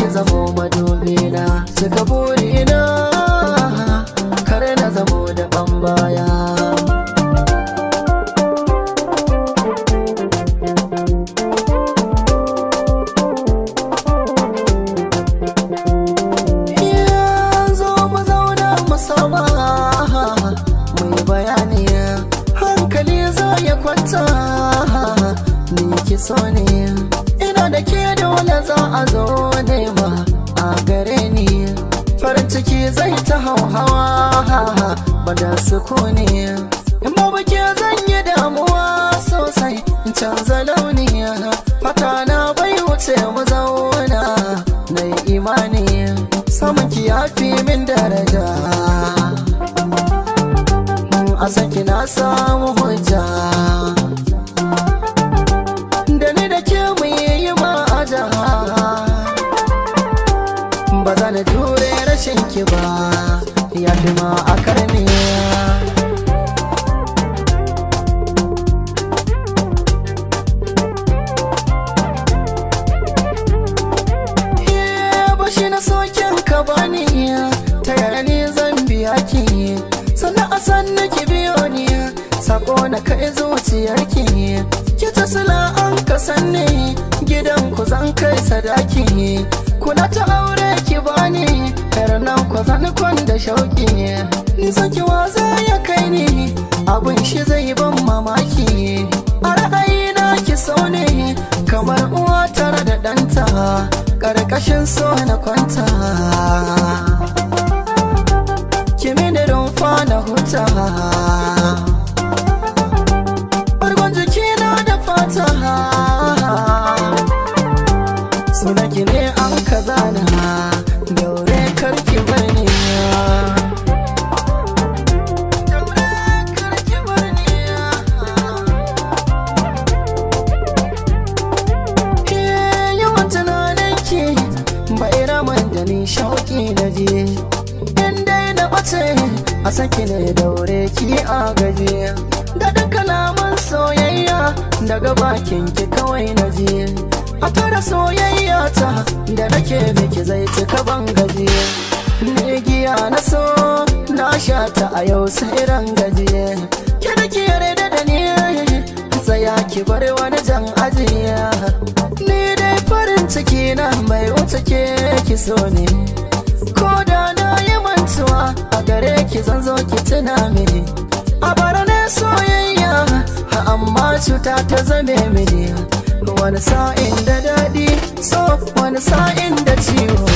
ki zamo madubina, cika burina kar na zamo da ban baya. Zo mu zauna mu saba mai bayani, hankali za ya kwanta, ni ki so ne, ina da ke dole za a zo nema a gare ni, farin ciki zai ta hauhawa ba da sukuni, in babu ke zan yi damuwa sosai in canza launi, fata na bai wuce mu zauna na yi imani, samun ki ya fi min daraja, a saki na samu hujja, da ni da ke mu yi ma'aja, ba za na jure rashin ki ba, ya fi ma a karni. Bashi na sokin ka bani, ta yaya ni zan biya ki, sannan a san ki biyo ni, sako na kai zuciyarki, ki ta sila an ka sanni, gidan ku zan kai sadaki, kula ta aure ki bani, yar nan ku zan kwanda shauki, nisan ki waza ya kai ni, abun shi zai ban mamaki, a ra'ayina ki so ne, kamar uwa tare da ɗanta, ƙarƙashin so na kwanta, ki mini rumfa na huta, bargon jikina da fata, sunaki ne an kazana, daure karki bani, yawan tunaninki bai raman da ni shauki na je, in dai na bace a saki ne daure ki a gaje, da kalaman soyayya daga bakin ki kawai na je, a tara soyayya ta da nake miki zai cika ban gaje, ne giya na so na sha ta a yau sai ran gaje, ki da ki yarda da ni tsaya ki bar wani jan ajiya, ni dai farin ciki na mai wuce ke ki so ne, ko da na yi mantuwa a gare ki zan zo ki tuna mini, a bara ne soyayya amma cuta ta zame mini, wani sa'in da daɗi so wani sa'in da ciwo.